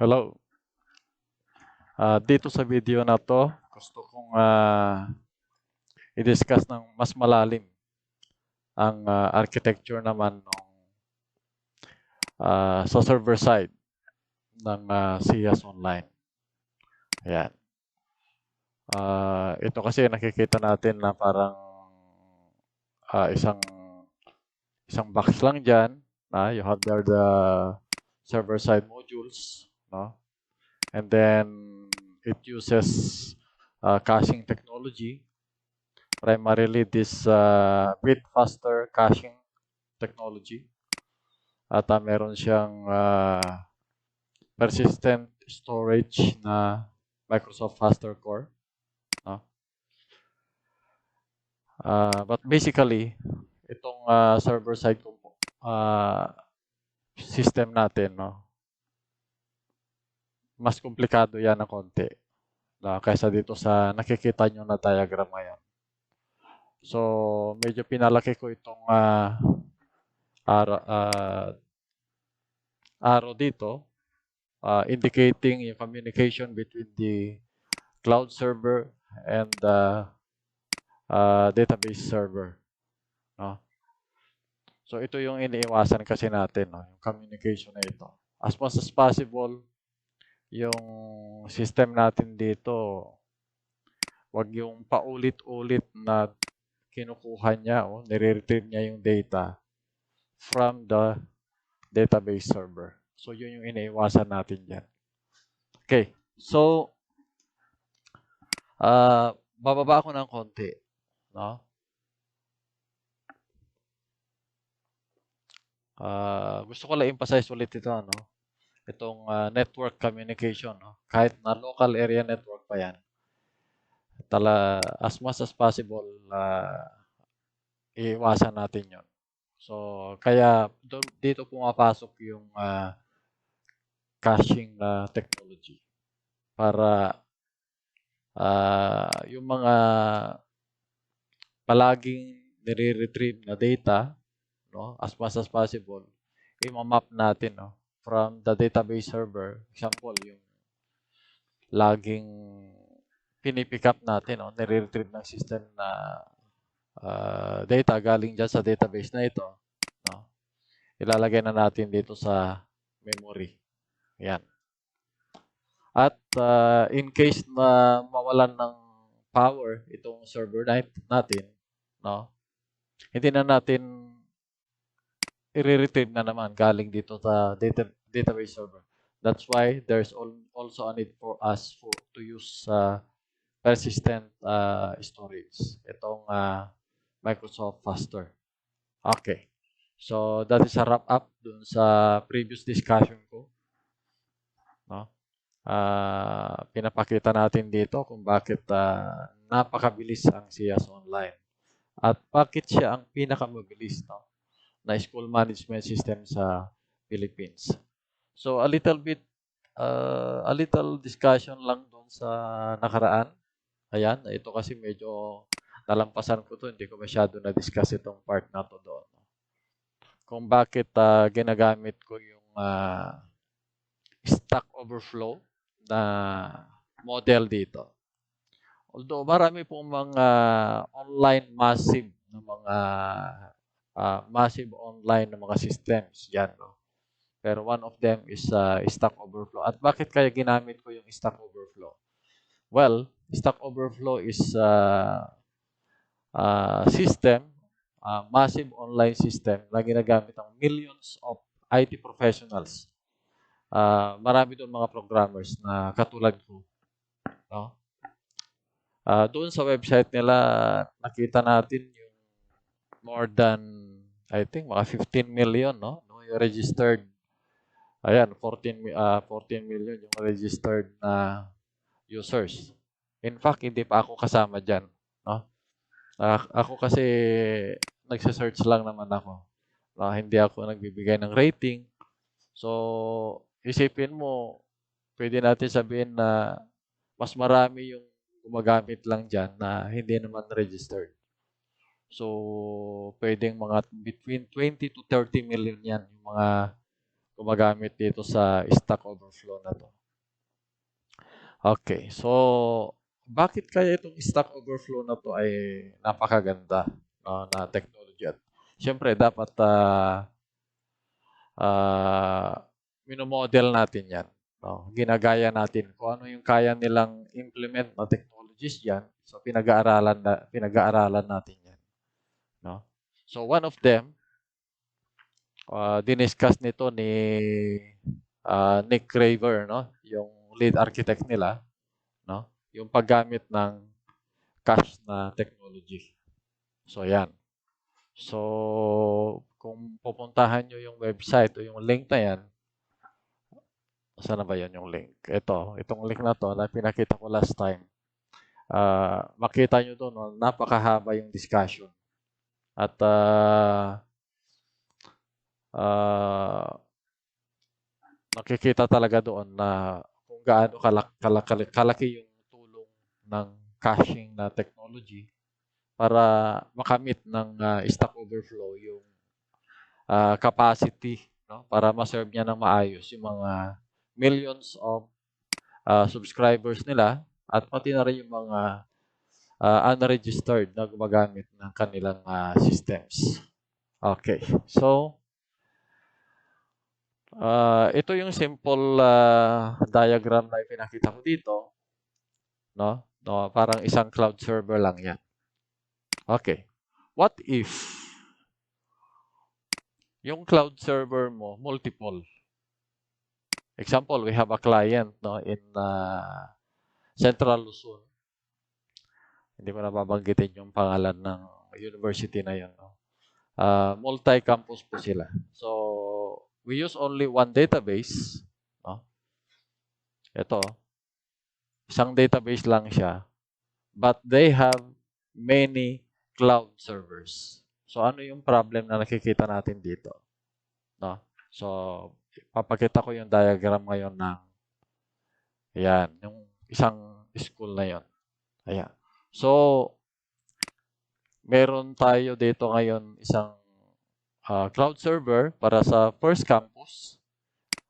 Hello. Dito sa video na to, gusto kong i-discuss ng mas malalim ang architecture naman ng sa server side ng SIAS Online. Ayan. Ito kasi nakikita natin na parang isang box lang dyan. You have there the server side modules, no? And then it uses caching technology. Primarily this bit faster caching technology. At meron siyang persistent storage na Microsoft Faster Core. No? But basically, itong server-side system natin, no? Mas komplikado yan ng konti kaysa dito sa nakikita nyo na diagram ngayon. So, medyo pinalaki ko itong arrow dito, indicating yung communication between the cloud server and the database server. No? So, ito yung iniiwasan kasi natin, no? Yung communication na ito. As much as possible, yung system natin dito, wag yung paulit-ulit na kinukuha niya o nire-retrieve niya yung data from the database server. So, yun yung iniiwasan natin dyan. Okay. So, bababa ako ng konti. No? Gusto ko lang emphasize ulit ito. No? Itong network communication. No? Kahit na local area network pa yan. As much as possible, iiwasan natin yon. So, kaya dito pumapasok yung caching technology para yung mga palaging nire-retrieve na data, no, as much as possible, i-map natin, no, from the database server. Example, yung laging pinipick up natin, no, nire-retrieve ng system na data galing dyan sa database na ito, no, ilalagay na natin dito sa memory. Yan. At in case na mawalan ng power itong server natin, no, hindi na natin i-retrieve na naman galing dito sa database server. That's why there's also a need for us to use persistent storage. Itong Microsoft Faster. Okay. So, that is a wrap up dun sa previous discussion ko. No? Pinapakita natin dito kung bakit napakabilis ang SIAS Online. At bakit siya ang pinakamabilis, no, na school management system sa Philippines. So, a little discussion lang doon sa nakaraan. Ayan, ito kasi medyo nalampasan ko to, hindi ko masyado na-discuss itong part na to doon. Kung bakit ginagamit ko yung Stack Overflow na model dito. Although marami pong mga online massive online na mga systems yan, no? Pero one of them is Stack Overflow. At bakit kaya ginamit ko yung Stack Overflow? Well, Stack Overflow is system, massive online system na ginagamit ng millions of IT professionals. Marami doon mga programmers na katulad ko. No? Doon sa website nila, nakita natin yung more than, I think, mga 15 million, no? Yung registered. Ayan, 14 million yung registered na users. In fact, hindi pa ako kasama dyan. No? Ako kasi nagsa-search lang naman ako. Hindi ako nagbibigay ng rating. So, isipin mo, pwede natin sabihin na mas marami yung gumagamit lang dyan na hindi naman registered. So, pwedeng mga between 20 to 30 million yan yung mga gumagamit dito sa Stack Overflow na to. Okay, so bakit kaya itong Stack Overflow na to ay napakaganda na technology? At syempre, dapat minomodel natin yan. No? Ginagaya natin kung ano yung kaya nilang implement na technologies yan. So, pinag-aaralan natin yan. No? So, one of them, diniscuss nito ni Nick Craver, no? Yung lead architect nila, no? Yung paggamit ng cache na technology. So, yan. So, kung pupuntahan nyo yung website o yung link na yan, saan na ba yan yung link? Itong link na to na pinakita ko last time. Makita nyo doon, no? Napakahaba yung discussion. At nakikita talaga doon na kung gaano kalaki yung tulong ng caching na technology para makamit ng Stack Overflow yung capacity, no? Para ma-serve niya ng maayos yung mga millions of subscribers nila at pati na rin yung mga unregistered na gumagamit ng kanilang systems. Okay. So, ito yung simple diagram na ipinakita ko dito. No? Parang isang cloud server lang yan. Okay. What if yung cloud server mo multiple? Example, we have a client in Central Luzon. Hindi ko na babanggitin yung pangalan ng university na yun. No? Multi-campus po sila. So, we use only one database. No? Ito. Isang database lang siya. But they have many cloud servers. So, ano yung problem na nakikita natin dito? No? So, papakita ko yung diagram ngayon ng ayan, yung isang school na yon. Ayan. So, meron tayo dito ngayon isang cloud server para sa first campus,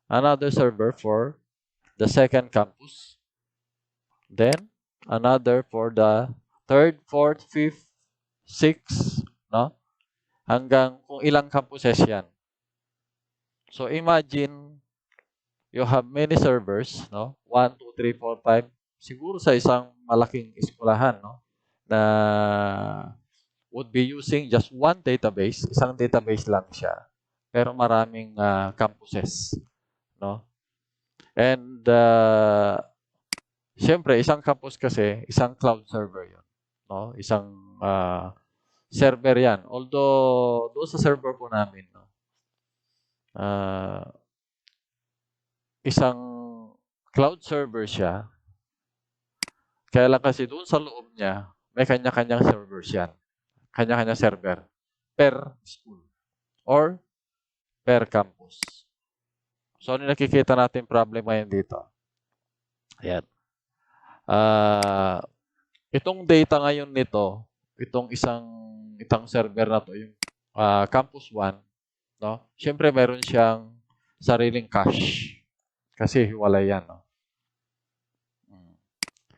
another server for the second campus, then another for the third, fourth, fifth, sixth, no? Hanggang kung ilang campuses yan. So imagine you have many servers, no? 1, 2, 3, 4, 5. Siguro sa isang malaking eskwelahan, no? Na would be using just one database. Isang database lang siya. Pero maraming campuses, no? And siyempre, isang campus kasi, isang cloud server 'yon, no? Isang server 'yan. Although doon sa server po namin, no. Isang cloud server siya. Kaya lang kasi doon sa loob niya, may kanya-kanyang servers 'yan. Kanya-kanyang server per school or per campus. So, ano nakikita natin problem ngayon dito? Ayan. Itong data ngayon nito, itong itang server na to, yung Campus 1, no? Siyempre, meron siyang sariling cache. Kasi hiwalay yan, no?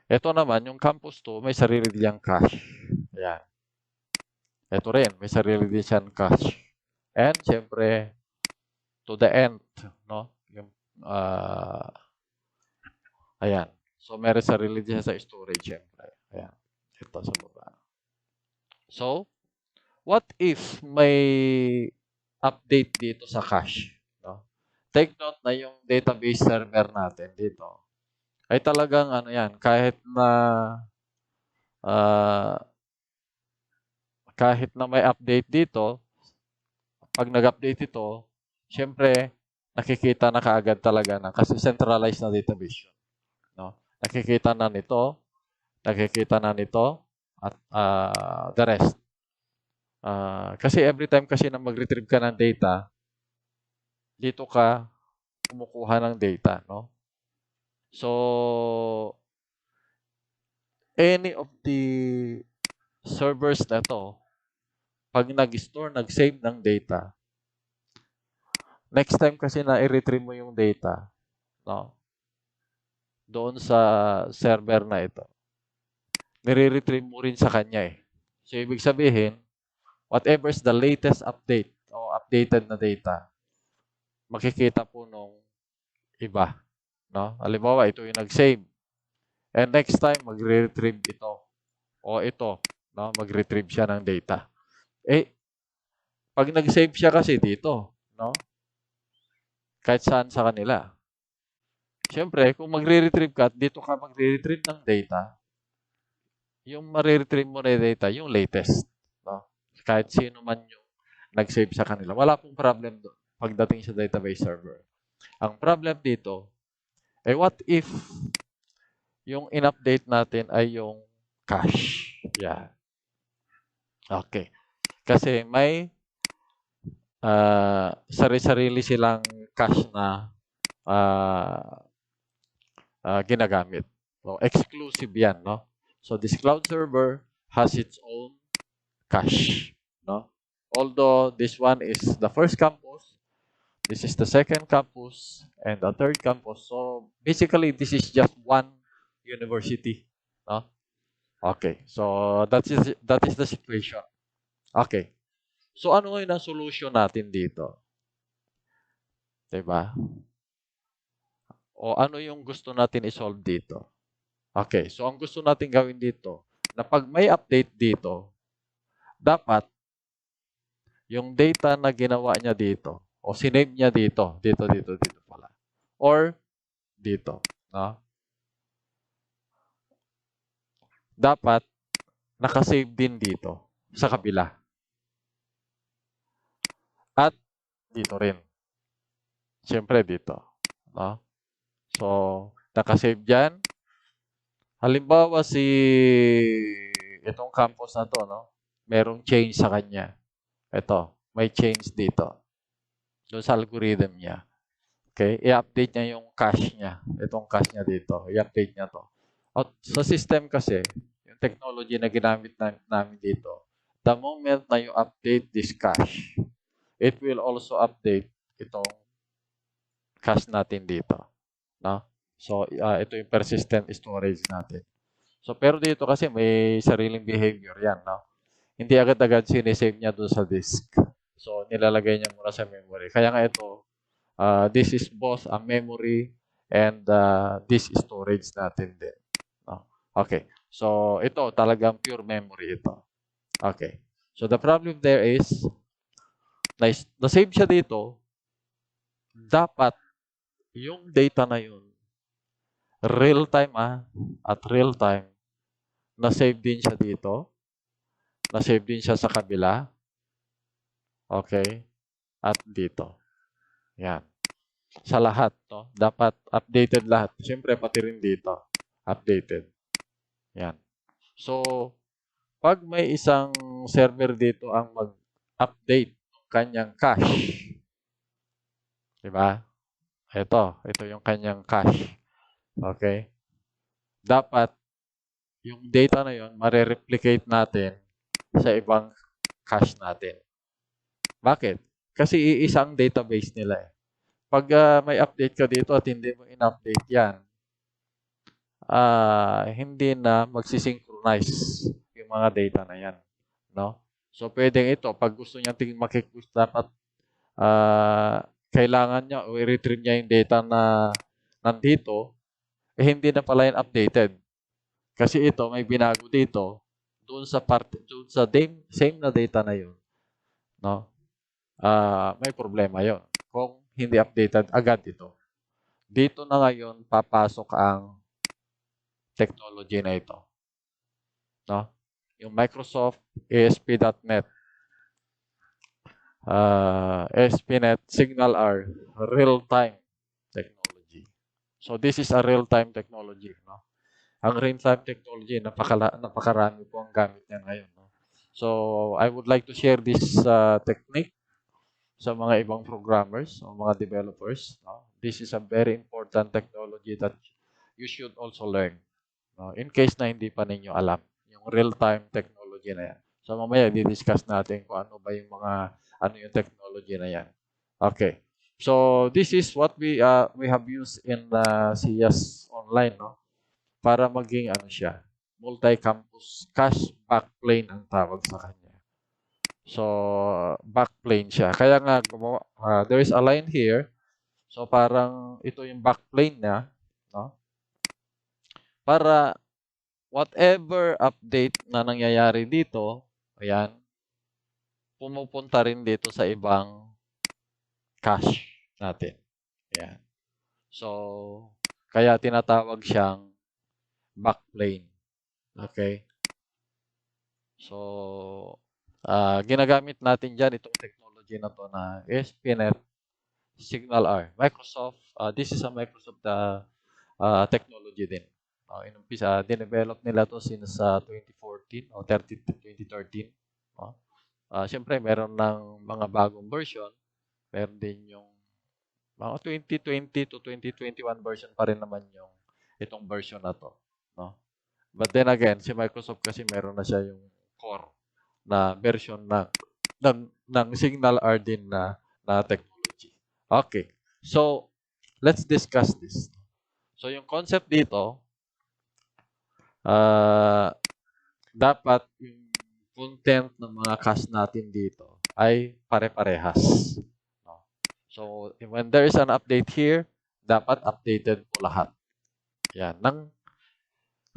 Ito naman, yung Campus 2, may sarili diyang cache. Ayan. Ito rin, may sarili din siyang cache. And, siyempre, to the end, no? Yung, ayan. So, meron sarili din sa storage, siyempre. Ayan. Ito sa baba. So, what if may update dito sa cache? No? Take note na yung database server natin dito ay talagang ano yan, kahit na may update dito, pag nag-update ito, syempre, nakikita na kaagad talaga na kasi centralized na database yun. No? Nakikita na nito, at the rest. Kasi every time kasi na mag-retrieve ka ng data, dito ka kumukuha ng data, no? So, any of the servers na to, pag nag-store, nag-save ng data, Next time kasi na i-retrieve mo yung data, no? Doon sa server na ito, nire-retrieve mo rin sa kanya eh. So, ibig sabihin, whatever's the latest update o updated na data, makikita po nung iba, no? Halimbawa, ito yung nag-save. And next time, magre-retrieve ito o ito, no? Mag-retrieve siya ng data. Eh, pag nag-save siya kasi dito, no? Kahit saan sa kanila. Siyempre, kung magre-retrieve ka at dito ka magre-retrieve ng data, yung mariretrieve mo na data, yung latest. No? Kahit sino man yung nag-save sa kanila. Wala pong problem doon pagdating sa database server. Ang problem dito, what if yung in-update natin ay yung cache? Yeah. Okay. Kasi may sari-sarili silang cache na ginagamit. So, exclusive yan, no? So, this cloud server has its own cache, no? Although this one is the first campus, this is the second campus, and the third campus. So, basically, this is just one university, no? Okay. So, that is the situation. Okay. So, ano ngayon ang solution natin dito? Diba? O ano yung gusto natin i-solve dito? Okay. So, ang gusto natin gawin dito, na pag may update dito, dapat yung data na ginawa niya dito, o sinave niya dito pala. Or dito, no? Dapat nakasave din dito sa kabila. At dito rin. Siyempre dito, no? So, nakasave diyan. Halimbawa itong campus na to, no? Merong change sa kanya. Ito, may change dito. Doon sa algorithm niya. Okay? I-update niya yung cache niya. Itong cache niya dito. I-update niya to. At sa system kasi, yung technology na ginamit namin dito, the moment na you update this cache, it will also update itong cache natin dito. No? So, ito yung persistent storage natin. So, pero dito kasi may sariling behavior yan. No? Hindi agad-agad sinisave niya doon sa disk. So, nilalagay niya muna sa memory. Kaya nga ito, this is both a memory and this storage natin din. Okay. So, ito talagang pure memory ito. Okay. So, the problem there is, na-save siya dito, dapat yung data na yun, real time at real time, na-save din siya dito, na-save din siya sa kabila, okay, at dito. Yan. Sa lahat, no? Dapat updated lahat. Siyempre, pati rin dito. Updated. Yan. So, pag may isang server dito ang mag-update ng kanyang cache, di ba? Ito yung kanyang cache. Okay? Dapat, yung data na yun, mare-replicate natin sa ibang cache natin. Bakit? Kasi iisang database nila eh. Pag may update ka dito at hindi mo in-update yan, hindi na magsisynchronize yung mga data na yan. No? So, pwedeng ito, pag gusto niya tingin makikus, dapat kailangan niya o i-retrieve niya yung data na nandito, hindi na pala yung updated. Kasi ito, may binago dito, doon sa same na data na yun, no? May problema yon kung hindi updated agad ito. Dito na ngayon papasok ang technology na ito. No? Yung Microsoft ASP.NET, ASP.NET SignalR, real-time technology. So this is a real-time technology. No? Ang real-time technology, napakarami po ang gamit niya ngayon. No? So I would like to share this technique sa mga ibang programmers o mga developers. No? This is a very important technology that you should also learn. No? In case na hindi pa ninyo alam, yung real-time technology na yan. So mamaya, di-discuss natin kung ano ba yung ano yung technology na yan. Okay. So this is what we have used in CS Online, no? Para maging ano siya, multi-campus cache backplane ang tawag sa kanya. So backplane siya. Kaya nga there is a line here. So parang ito yung backplane niya, no? Para whatever update na nangyayari dito, ayan, pumupunta rin dito sa ibang cache natin. Ayan. So, kaya tinatawag siyang backplane. Okay? So, ginagamit natin dyan itong technology na to na ASP.NET SignalR. Microsoft, this is a Microsoft technology din. Inumpisa, dinevelop nila to since 2014 o 2013. Siyempre, meron ng mga bagong version. Meron din yung mga 2020 to 2021 version pa rin naman yung itong version na to. No? But then again, si Microsoft kasi meron na siya yung core na version ng SignalR din na technology. Okay. So, let's discuss this. So, yung concept dito, dapat yung content ng mga cache natin dito ay pare-parehas. No? So, when there is an update here, dapat updated po lahat. Yan. Nang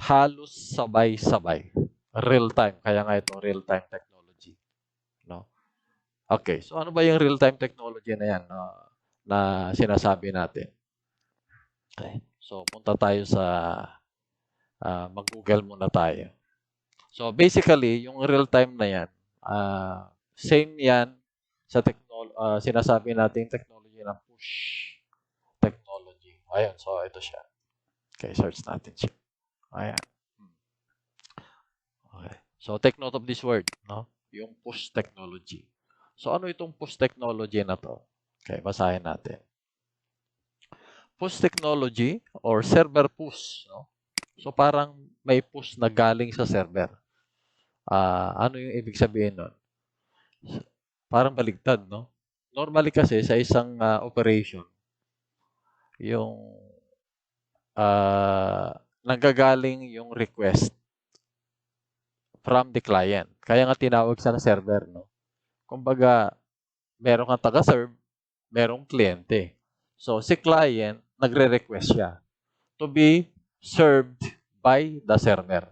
halos sabay-sabay. Real-time. Kaya nga ito, real-time technology. No? Okay. So, ano ba yung real-time technology na yan na sinasabi natin? Okay. So, punta tayo sa mag-Google muna tayo. So, basically, yung real-time na yan, same yan sa sinasabi nating technology na push technology. Ayun, so ito siya. Okay, search natin siya. Ayan. Okay. So, take note of this word, no? Yung push technology. So, ano itong push technology na to? Okay, basahin natin. Push technology or server push, no? So, parang may push na galing sa server. Ano yung ibig sabihin nun? Parang baligtad, no? Normally kasi sa isang operation, yung nanggagaling yung request from the client. Kaya nga tinawag sa server, no? Kumbaga, meron kang taga-serve, merong kliyente. So, si client, nagre-request siya to be served by the server.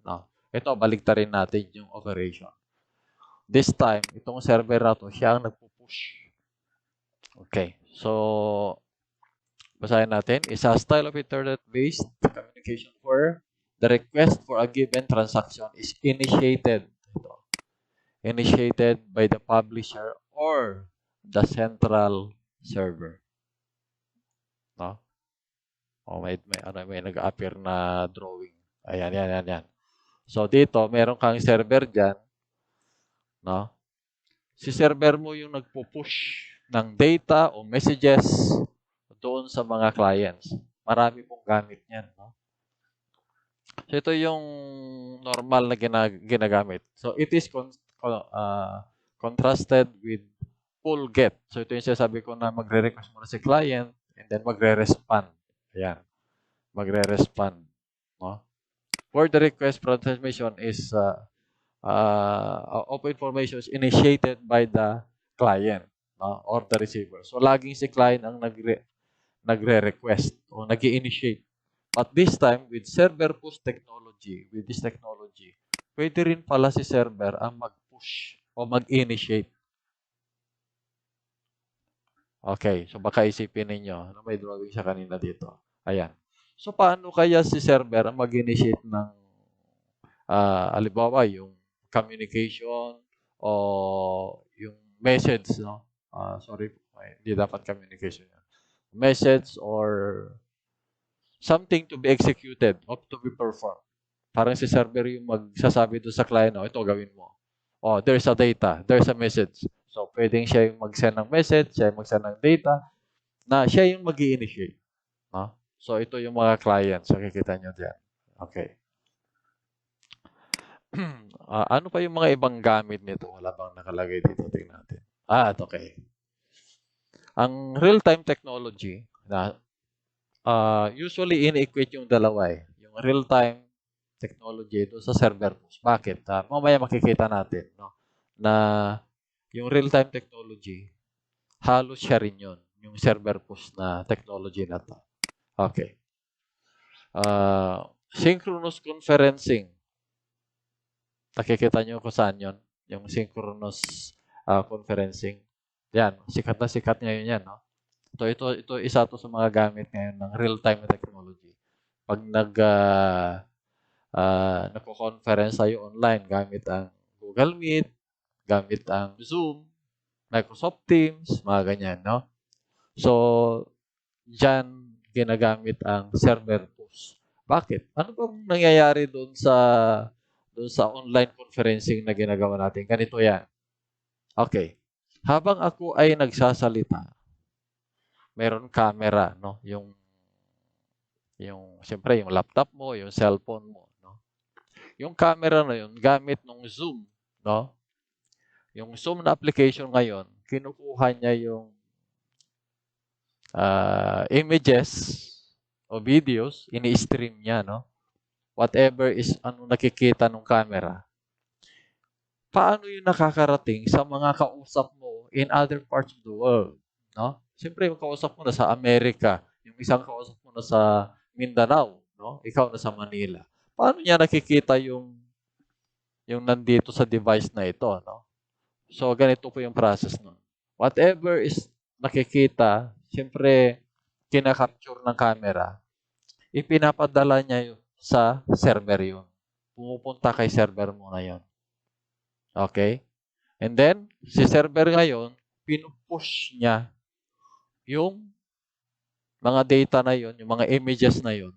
No? Ito, baligtarin natin yung operation. This time, itong server na to, siya ang nagpo-push. Okay. So, basahin natin. Is a style of internet-based communication where the request for a given transaction is initiated. Initiated by the publisher or the central server. No? May nag-appear na drawing. Ayan, yan. So, dito, meron kang server dyan. No? Si server mo yung nagpo-push ng data o messages doon sa mga clients. Marami pong gamit niyan. No? So, ito yung normal na ginagamit. So, it is contrasted with pull get. So, ito yung sinasabi ko na magre-request muna si client and then magre-respond. Ayan. Magre-respond. No? For the request transmission is of information is initiated by the client, no? Or the receiver. So, laging si client ang nagre-request o nag-i-initiate. But this time, with server push technology, with this technology, pwede rin pala si server ang mag-push o mag-initiate. Okay, so baka isipin ninyo, may drawing siya kanina dito. Ayan. So, paano kaya si server ang mag-initiate ng, halimbawa, yung communication o yung message, no? Sorry, hindi dapat communication. Message or something to be executed or to be performed. Parang si server yung magsasabi doon sa client, ito gawin mo. There's a data, there's a message. So, pwedeng siya yung mag-send ng message, siya yung mag-send ng data, na siya yung mag-i-initiate. No? So, ito yung mga clients. So, kikita nyo dyan. Okay. Ano pa yung mga ibang gamit nito? Wala bang nakalagay dito? Tingnan natin. Okay. Ang real-time technology na usually in-equate yung dalawa eh. Yung real-time technology doon sa server post. Bakit? Mamaya makikita natin no, na yung real-time technology, halos siya rin yun. Yung server post na technology na to. Okay. Synchronous conferencing. Nakikita nyo kung saan yun? Yung synchronous conferencing. Yan. Sikat na sikat ngayon yan. No? Ito isa to sa mga gamit ngayon ng real-time technology. Pag nagko-conference tayo online gamit ang Google Meet, gamit ang Zoom, Microsoft Teams, mga ganyan, no? So, diyan ginagamit ang server post. Bakit? Ano bang nangyayari doon sa online conferencing na ginagawa natin? Ganito 'yan. Okay. Habang ako ay nagsasalita, meron camera, no? Yung siyempre yung laptop mo, yung cellphone mo, no? Yung camera na yun gamit ng Zoom, no? Yung Zoom na application ngayon, kinukuha niya yung images o videos, ini-stream niya, no? Whatever is ano nakikita ng camera. Paano yun nakakarating sa mga kausap mo in other parts of the world, no? Siyempre, yung kausap mo na sa Amerika, yung isang kausap mo na sa Mindanao, no? Ikaw na sa Manila. Paano niya nakikita yung nandito sa device na ito, no? So, ganito po yung process nun. Whatever is nakikita, siyempre, kinakapture ng camera, ipinapadala niya yun sa server yun. Pumupunta kay server mo na yun. Okay? And then, si server ngayon, pinupush niya yung mga data na yun, yung mga images na yun,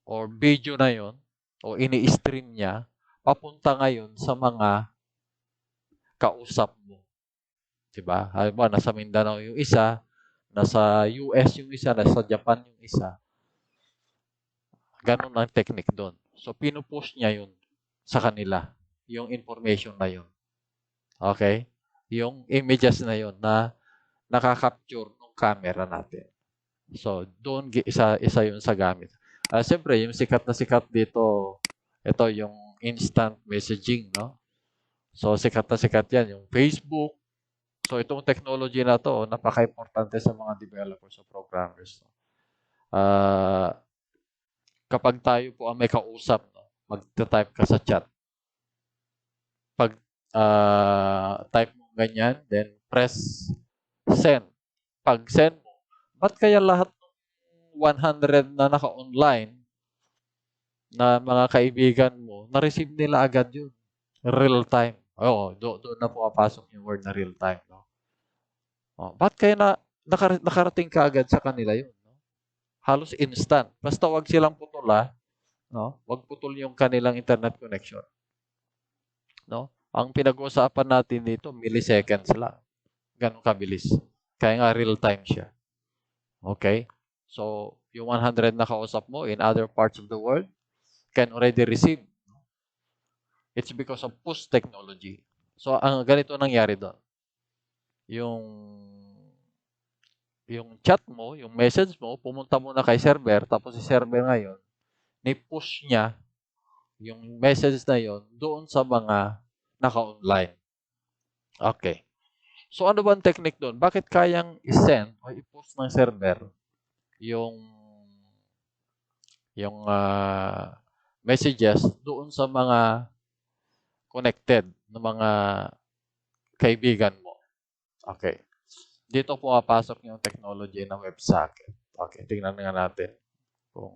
or video na yun, o ini-stream niya, papunta ngayon sa mga kausap mo. Diba? Halimbawa, nasa Mindanao yung isa, nasa US yung isa, nasa Japan yung isa. Ganon ang technique doon. So, pinupush niya yun sa kanila, yung information na yun. Okay? Yung images na yun na nakaka-capture ng camera natin. So, doon isa yun sa gamit. Siyempre, yung sikat na sikat dito, ito yung instant messaging, no? So, sikat na sikat yan. Yung Facebook. So, itong technology na to, napaka-importante sa mga developers o programmers. No? Kapag tayo po ang may kausap, no? Mag-type ka sa chat. Pag type mo ganyan, then press send. Pag send mo, ba't kaya lahat ng 100 na naka-online na mga kaibigan mo, na-receive nila agad yun? Real time. Oo, doon na pumapasok yung word na real time. No? Ba't kaya nakarating ka agad sa kanila yun? No? Halos instant. Basta wag silang putula, no? Wag putol yung kanilang internet connection. No? Ang pinag-uusapan natin dito, milliseconds lang. Ganun kabilis. Kaya nga real time siya. Okay? So, yung 100 na kausap mo in other parts of the world can already receive. It's because of push technology. So, ang ganito nangyari doon. Yung chat mo, yung message mo, pumunta muna kay server, tapos si server ngayon, ni-push niya yung message na yon doon sa mga naka-online. Okay. So, ano ba ang technique doon? Bakit kayang i-send o i-post ng server yung messages doon sa mga connected na mga kaibigan mo? Okay. Dito pumapasok yung technology ng WebSocket. Okay, tingnan nga natin kung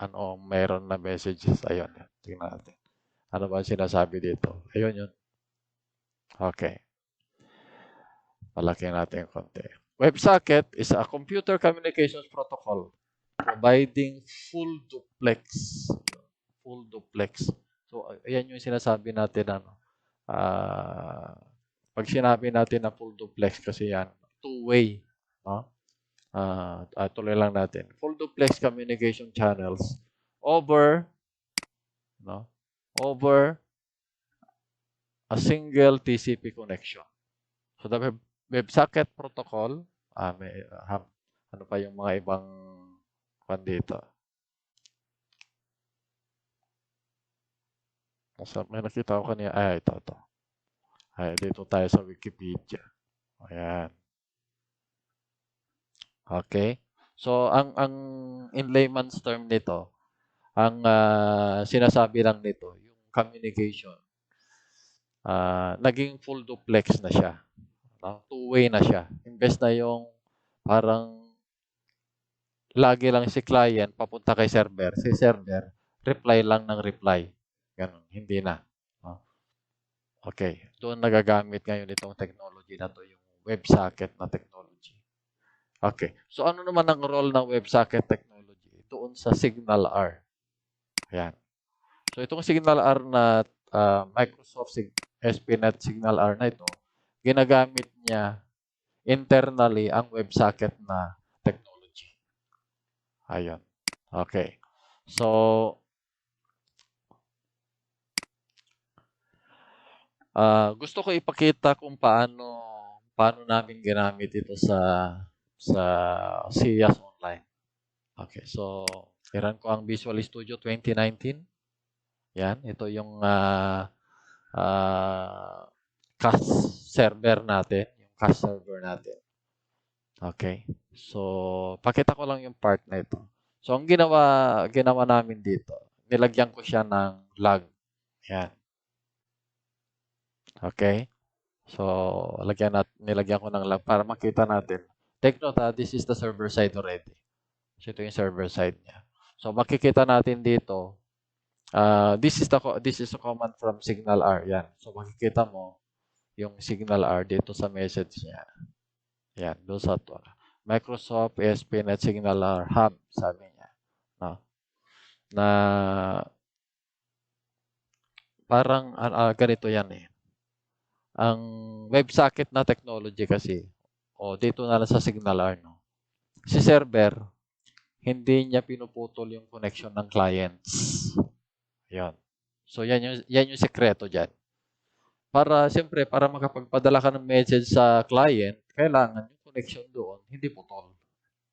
ano meron na messages. Ayun, tingnan natin. Ano ba sinasabi dito? Ayun yun. Okay. Palaki natin yung konti. WebSocket is a computer communications protocol providing full duplex. Full duplex. So, ayan yung sinasabi natin pag sinabi natin na full duplex kasi yan, two-way. No? Tuloy lang natin. Full duplex communication channels over a single TCP connection. So the WebSocket protocol, ano pa yung mga ibang kwan dito? May nakita ko kanina. Ito. Dito tayo sa Wikipedia. Ayan. Okay. So, ang in layman's term nito, ang sinasabi lang nito, yung communication, naging full duplex na siya. No? Two-way na siya. Imbes na yung parang lagi lang si client papunta kay server. Si server, reply lang ng reply. Ganun. Hindi na. No? Okay. Doon nagagamit ngayon itong technology na to, yung WebSocket na technology. Okay. So, ano naman ang role ng WebSocket technology? Doon sa Signal-R. Ayan. So, itong Signal-R na Microsoft SPNet Signal-R na ito, ginagamit niya internally ang WebSocket na technology. Ayan. Okay. So, gusto ko ipakita kung paano namin ginamit ito sa SIAS Online. Okay. So, iran ko ang Visual Studio 2019. Yan. Ito yung cache server natin. Yung cache server natin. Okay. So, pakita ko lang yung part na ito. So, ang ginawa namin dito, nilagyan ko siya ng log. Yan. Okay. So, nilagyan ko ng log para makita natin. Take note, this is the server side already. So, ito yung server side niya. So, makikita natin dito, this is the command from Signal-R. Yan. So, makikita mo yung Signal-R dito sa message niya. Yan, doon sa to. Microsoft ASP.NET Signal-R Hub, sabi niya. No? Na parang ganito yan eh. Ang WebSocket na technology kasi, dito na lang sa Signal-R, no? Si server, hindi niya pinuputol yung connection ng clients. Yan. So, yan yung sekreto dyan. Siyempre, para makapagpadala ka ng message sa client, kailangan yung connection doon, hindi putol.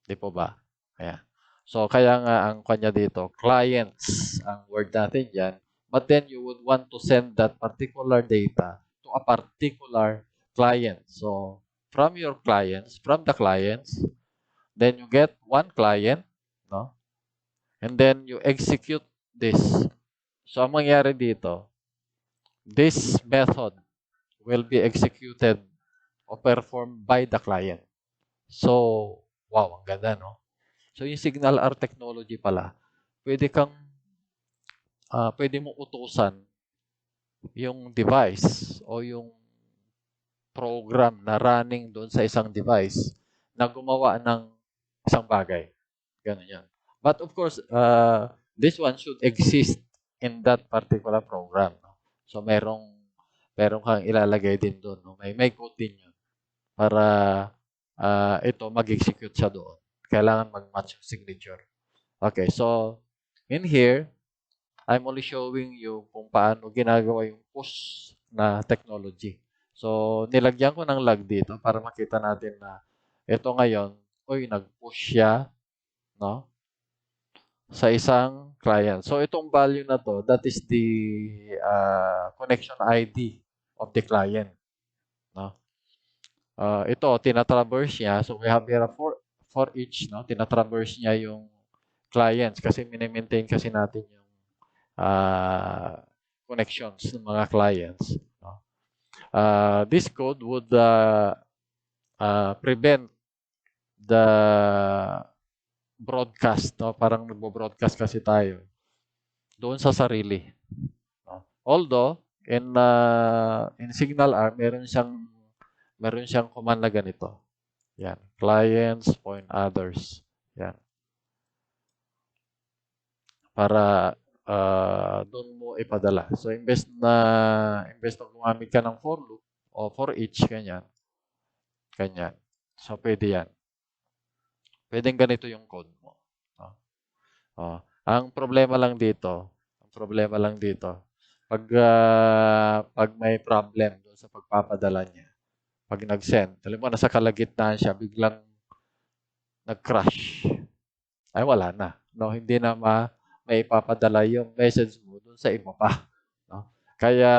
Di po ba? Ayan. So, kaya nga ang kanya dito, clients, ang word natin dyan. But then, you would want to send that particular data to a particular client. So, from the clients, then you get one client, no? And then, you execute this. So, ang mangyari dito, this method will be executed or performed by the client. So, wow, ang ganda, no? So, yung Signal-R technology pala, pwede mong utusan yung device o yung program na running doon sa isang device na gumawa ng isang bagay. Ganun yan. But of course, this one should exist in that particular program. No? So, meron kang ilalagay din doon. No? May code din yun para ito mag-execute siya doon. Kailangan mag-match yung signature. Okay, so in here, I'm only showing you kung paano ginagawa yung push na technology. So, nilagyan ko ng log dito para makita natin na ito ngayon, nag-push siya, no? Sa isang client. So, itong value na to, that is the connection ID of the client, no? Ito, tinatraverse niya. So, we have here for each, no? Tinatraverse niya yung clients kasi mini-maintain kasi natin yung connections ng mga clients. No? This code would prevent the broadcast. No? Parang nagbo-broadcast kasi tayo doon sa sarili. No? Although, in Signal-R, meron siyang command na ganito. Yan. Clients, point others. Yan. Para doon mo ipadala. So, imbes na gumamit ka ng for loop o for each, ganyan. So, pwede yan. Pwedeng ganito yung code mo. Ang problema lang dito, pag may problem doon sa pagpapadala niya, pag nag-send. Alam mo, nasa kalagitnaan siya, biglang nag-crash. Ay, wala na. No, hindi na may ipapadala yung message mo dun sa iba pa. No? Kaya,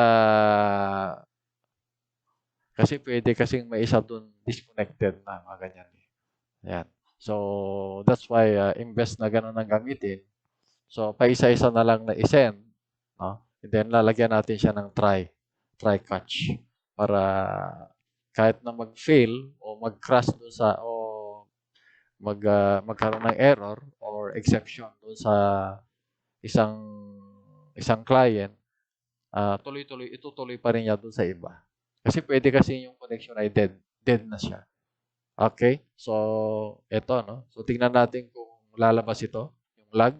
kasi pwede kasing may isa dun disconnected na, mga ganyan. Yan. So, that's why, imbes na ganun ang gamitin, so, paisa-isa na lang na isend, no? And then, lalagyan natin siya ng try catch para kahit na mag-fail o mag-crash doon sa o magkaroon ng error or exception doon sa isang isang client, tuloy-tuloy itutuloy pa rin niya doon sa iba. Kasi pwede kasi yung connection ay dead na siya. Okay? So, eto, no? So, tingnan natin kung lalabas ito, yung lag,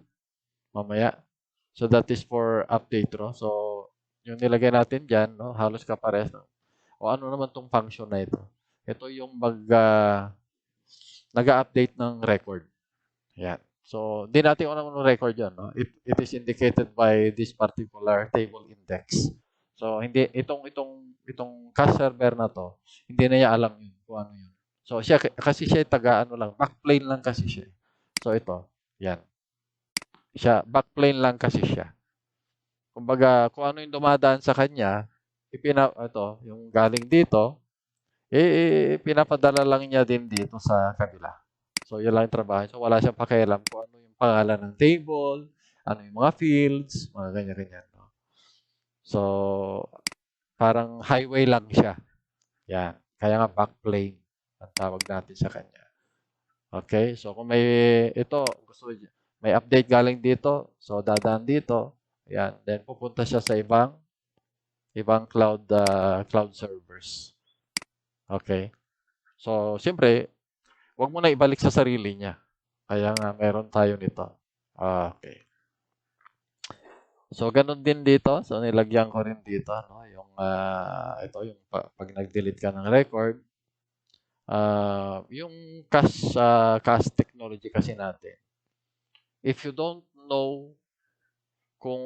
mamaya. So, that is for update, no? So, yung nilagay natin dyan, no? Halos kapares, no? O ano naman tong function na ito? Ito yung nag-update ng record. Yan. So, di natin alam ng record yan, no? It is indicated by this particular table index. So, hindi, itong cache server na to, hindi na niya alam yun, kung ano yun. So, kasi siya taga-ano lang, backplane lang kasi siya. So, ito, yan. Backplane lang kasi siya. Kumbaga, kung ano yung dumadaan sa kanya, yung galing dito, pinapadala lang niya din dito sa kabila. So, yun lang yung trabaho. So, wala siyang pakialam kung ano yung pangalan ng table, ano yung mga fields, mga ganyan-ganyan. No? So, parang highway lang siya. Yan. Kaya nga backplane ang tawag natin sa kanya. Okay? So, kung may update galing dito, so dadaan dito, yan. Then, pupunta siya sa ibang cloud servers. Okay? So, siyempre, huwag mo na ibalik sa sarili niya. Kaya nga, meron tayo nito. Okay. So, ganun din dito. So, nilagyan ko rin dito, no? Yung pag nag-delete ka ng record, yung cache technology kasi natin, if you don't know kung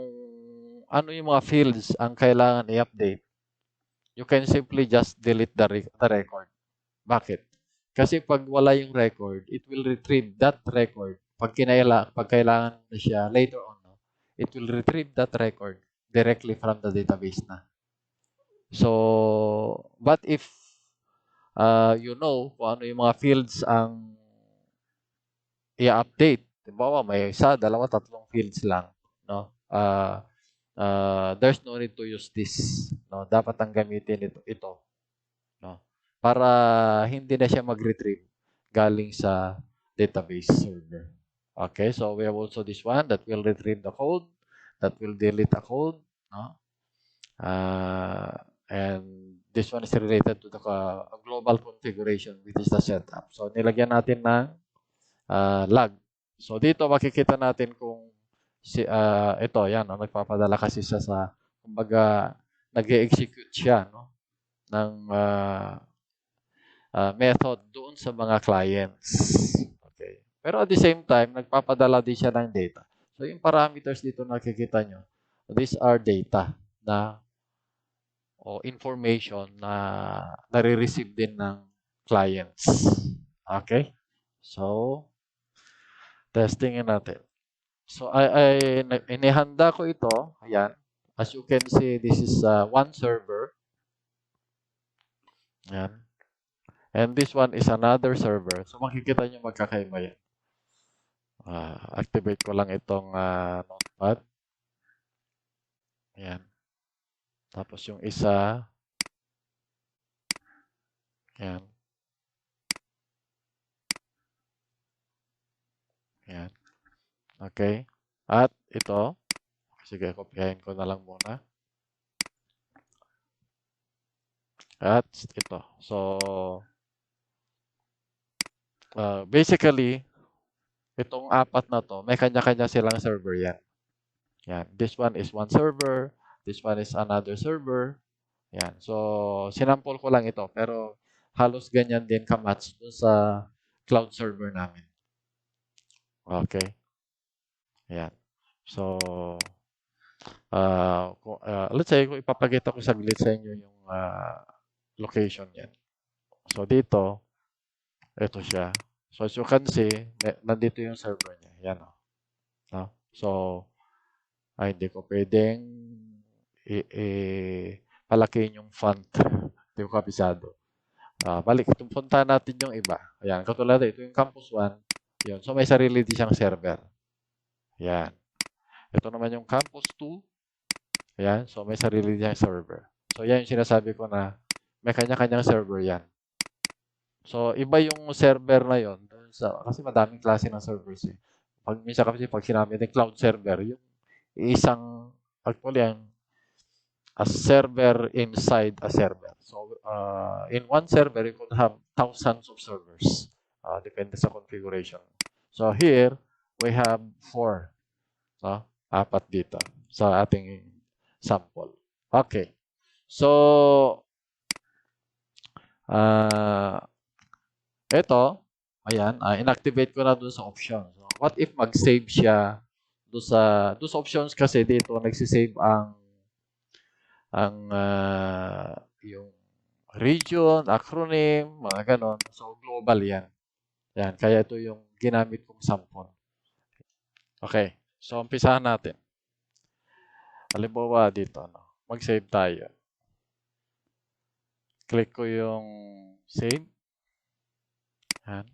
ano yung mga fields ang kailangan i-update, you can simply just delete the record. Bakit? Kasi pag wala yung record, it will retrieve that record. Pag kailangan na siya later on, no? It will retrieve that record directly from the database na. So, but if you know kung ano yung mga fields ang i-update, halimbawa may isa, dalawa, tatlong fields lang, no? There's no need to use this, no? Dapat ang gamitin ito, no? Para hindi na siya mag-retrieve galing sa database server. Okay, so we have also this one that will retrieve the code, that will delete the code, no? And this one is related to the global configuration, which is the setup. So, nilagyan natin ng lag. So, dito makikita natin kung ito, yan, no? Nagpapadala kasi siya kumbaga, nag-execute siya, no? Ng method doon sa mga clients. Okay. Pero at the same time, nagpapadala din siya ng data. So, yung parameters dito nakikita nyo, these are data o information na nare-receive din ng clients. Okay? So, testingin natin. So, inihanda ko ito. Ayan. As you can see, this is one server. Ayan. And this one is another server. So, makikita nyo magkakaiba yan. Activate ko lang itong notepad. Ayan. Tapos yung isa. Ayan. Ayan. Okay. At ito. Sige, kopyahin ko na lang muna. At ito. So, basically, itong apat na to, may kanya-kanya silang server yan. Yan. This one is one server. This one is another server. Yan. So, sinampol ko lang ito. Pero, halos ganyan din ka-match dun sa cloud server namin. Okay. Yan. So, let's say, kung ipapakita ko saglit sa inyo yung location yan. So, dito, ito siya. So, as you can see, nandito yung server niya. Yan, o. No? So, hindi ko pwedeng palakihin yung font. Hindi ko kabisado. Balik, punta natin yung iba. Ayan, katulad ito yung Campus 1. Yun. So, may sarili din siyang server. Ayan. Ito naman yung Campus 2. Ayan. So, may sarili din siyang server. So, yan yung sinasabi ko na may kanya-kanyang server yan. So, iba yung server na yon. Kasi madaming klase ng servers eh. Minsan kasi pag sinabi ng cloud server, yung isang, actually, a server inside a server. So, in one server, you could have thousands of servers. Depende sa configuration. So, here, we have 4. So, 4 dito sa ating sample. Okay. So, ito, ayan, inactivate ko na dun sa options. So, what if mag-save siya dun sa options kasi dito nagsisave ang yung region, acronym, mga ganon. So, global yan. Yan, kaya ito yung ginamit kong sample. Okay, so umpisahan natin. Halimbawa dito, mag-save tayo. Click ko yung save. Yan.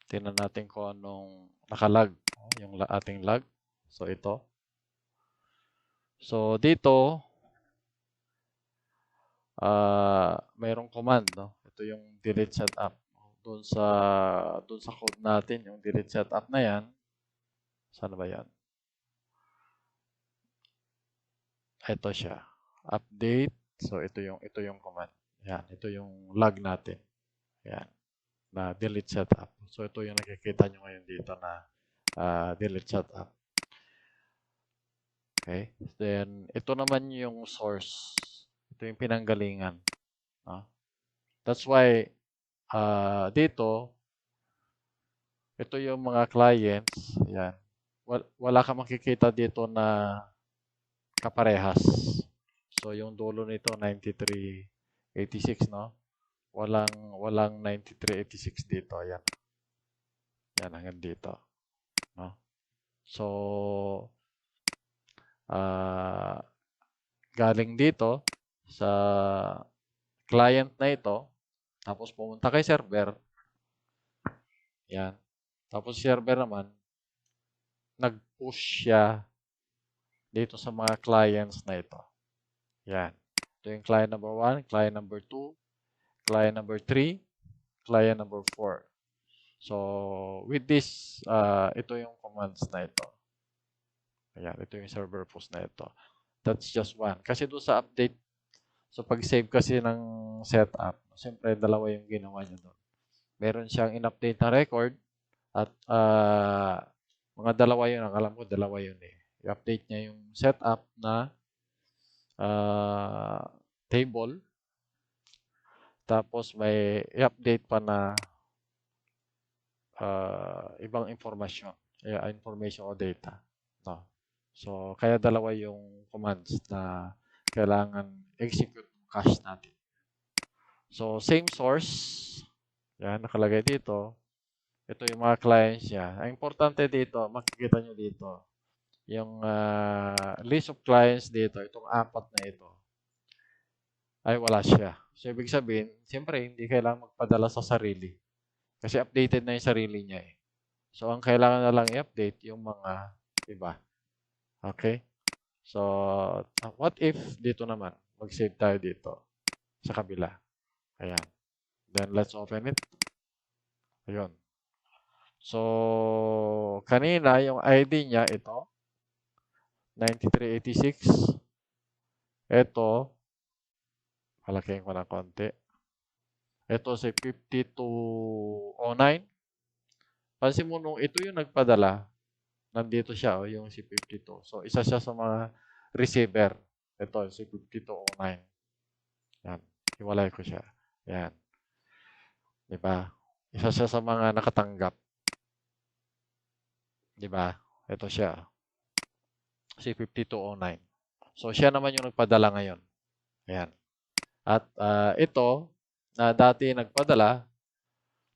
Tingnan natin kung anong nakalag. Yung ating log. So, ito. So, dito, mayroong command, no? Ito yung delete setup. Doon sa code natin, yung delete setup na yan. Saan ba yan? Ito siya. Update. So, ito yung command. Yan. Ito yung log natin. Yan. Na delete setup. So, ito yung nakikita nyo ngayon dito na delete setup. Okay. Then, ito naman yung source. Ito yung pinanggalingan. That's why, dito, ito yung mga clients. Yan. Wala ka makikita dito na kaparehas. So, yung dulo nito, 9386, no? Walang 9386 dito. Yan. Yan, hanggang dito. No? So, galing dito sa client na ito, tapos pumunta kay server. Yan. Tapos server naman, nag-push siya dito sa mga clients na ito. Yan. Ito yung client number 1, client number 2, client number 3, client number 4. So, with this, ito yung commands na ito. Ayan, ito yung server post na ito. That's just one. Kasi doon sa update, so pag-save kasi ng setup, siyempre dalawa yung ginawa niya doon. Meron siyang in-update na record at mga dalawa yun. Ang alam ko, dalawa yun eh. I-update niya yung setup na table. Tapos may i-update pa na ibang information o data. No? So, kaya dalawa yung commands na kailangan execute ng cache natin. So, same source. Yan, nakalagay dito. Ito yung mga clients niya. Ang importante dito, makikita nyo dito, yung list of clients dito, itong 4 na ito, ay wala siya. So, ibig sabihin, siyempre, hindi kailangan magpadala sa sarili. Kasi updated na yung sarili niya eh. So, ang kailangan na lang i-update yung mga iba. Okay? So, what if dito naman? Mag-save tayo dito sa kabila. Ayan. Then, let's open it. Ayun. So, kanina, yung ID niya, ito. 9386. Ito, palakihin ko ng konti. Ito si 5209. Pansin mo nung ito yung nagpadala, nandito siya, yung si 52. So, isa siya sa mga receiver. Ito, si 5209. Yan. Hiwalay ko siya. Yan. Diba? Isa siya sa mga nakatanggap. Diba? Ito siya. Si 5209. So, siya naman yung nagpadala ngayon. Ayan. At ito, na dati nagpadala,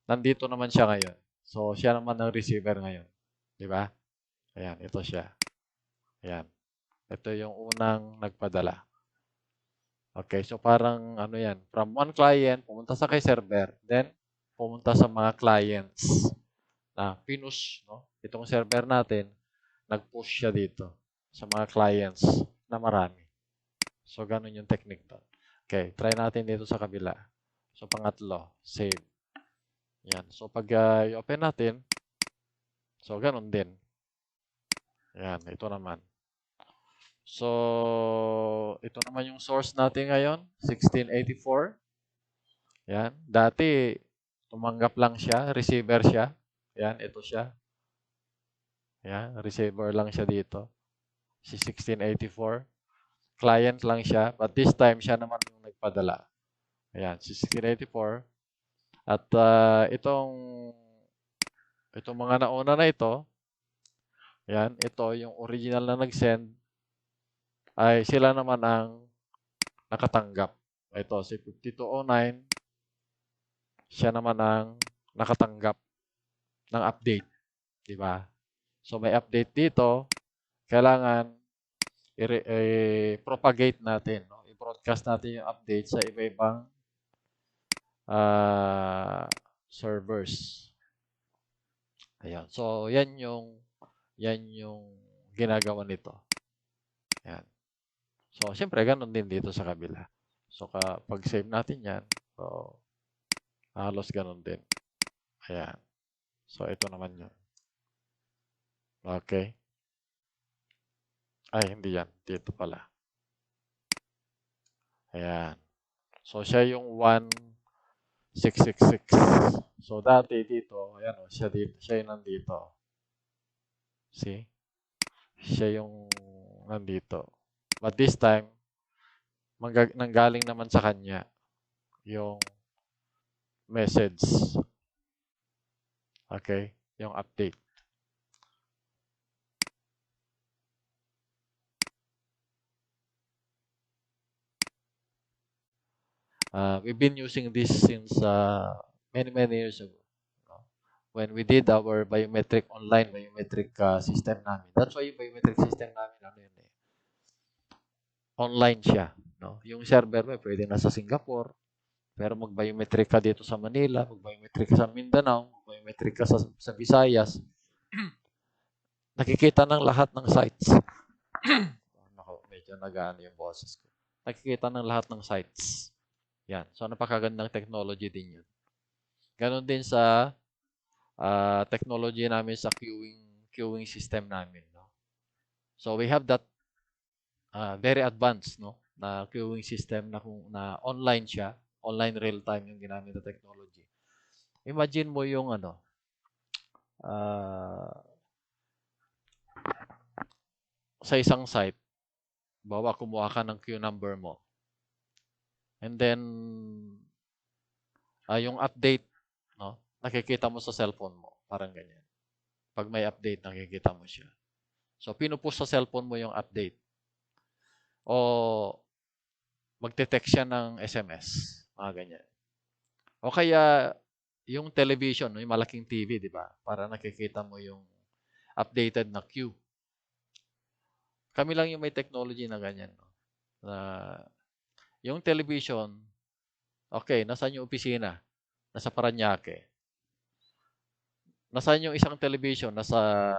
nandito naman siya ngayon. So, siya naman ang receiver ngayon. Di ba? Ayan, ito siya. Ayan. Ito yung unang nagpadala. Okay, so parang ano yan, from one client, pumunta sa kay server, then pumunta sa mga clients na pinush, no? Itong server natin, nag-push siya dito sa mga clients na marami. So, ganun yung technique doon. Okay, try natin dito sa kabila. So, pangatlo, save. Yan. So, pag i-open natin, so, ganun din. Yan, ito naman. So, ito naman yung source natin ngayon, 1684. Yan. Dati, tumanggap lang siya, receiver siya. Yan, ito siya. Yan, receiver lang siya dito. Si 1684. Client lang siya, but this time, siya naman yung nagpadala. Ayan, si 1684. At itong mga nauna na ito, yan, ito yung original na nag-send, ay sila naman ang nakatanggap. Ito, si 5209, siya naman ang nakatanggap ng update. Di ba? So, may update dito. Kailangan i-propagate natin. No? I-broadcast natin yung update sa iba-ibang servers. Ayan. So, yan yung ginagawa nito. Ayan. So, siyempre, ganun din dito sa kabila. So, pag save natin yan, so, halos ganun din. Ayan. So, ito naman yun. Okay. Ay, hindi yan. Dito pala. Ayan. So, siya yung 1666. So, dati dito, ayan o, siya yung nandito. See? Siya yung nandito. But this time, nanggaling naman sa kanya yung message. Okay? Yung update. We've been using this since many years ago. No? When we did our online biometric system namin. That's why yung biometric system namin, ano yun eh, online siya. No? Yung server mo, pwede nasa Singapore, pero mag-biometric ka dito sa Manila, mag-biometric ka sa Mindanao, mag-biometric ka sa Visayas. Nakikita ng lahat ng sites. Nako, medyo nag-ano yung boses ko. Nakikita ng lahat ng sites. Yan. So, napakagandang technology din yun. Ganon din sa technology namin sa queuing system namin. No? So, we have that very advanced no na queuing system na online siya. Online real-time yung ginamit na technology. Imagine mo yung sa isang site, bawa kumuha ka ng queue number mo. And then, yung update, no, nakikita mo sa cellphone mo. Parang ganyan. Pag may update, nakikita mo siya. So, pinupush sa cellphone mo yung update. O, magte-text siya ng SMS. Mga ganyan. O kaya, yung television, yung malaking TV, di ba? Para nakikita mo yung updated na queue. Kami lang yung may technology na ganyan. No? Na, yung television, okay, nasaan yung opisina? Nasa Parañaque. Nasaan yung isang television? Nasa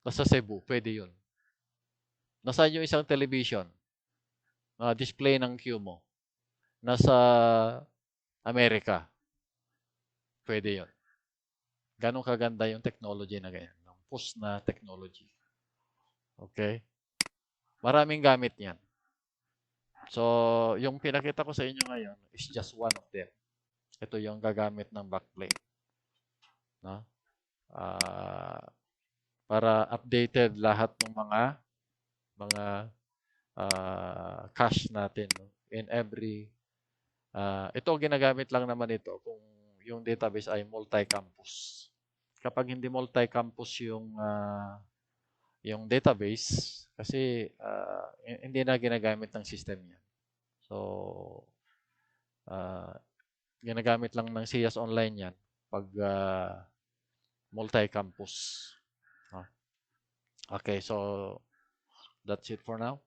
Cebu. Pwede yun. Nasaan yung isang television? Display ng queue mo. Nasa Amerika. Pwede yun. Ganong kaganda yung technology na ganyan. Ng push na technology. Okay? Maraming gamit yan. So, yung pinakita ko sa inyo ngayon is just one of them. Ito yung gagamit ng backplane. No? Para updated lahat ng mga cache natin. No? In every, ito ginagamit lang naman ito kung yung database ay multi-campus. Kapag hindi multi-campus yung database, kasi hindi na ginagamit ng system yan. So, Ah, ginagamit lang ng SIAS Online yan pag multi-campus. Ah, okay, so that's it for now.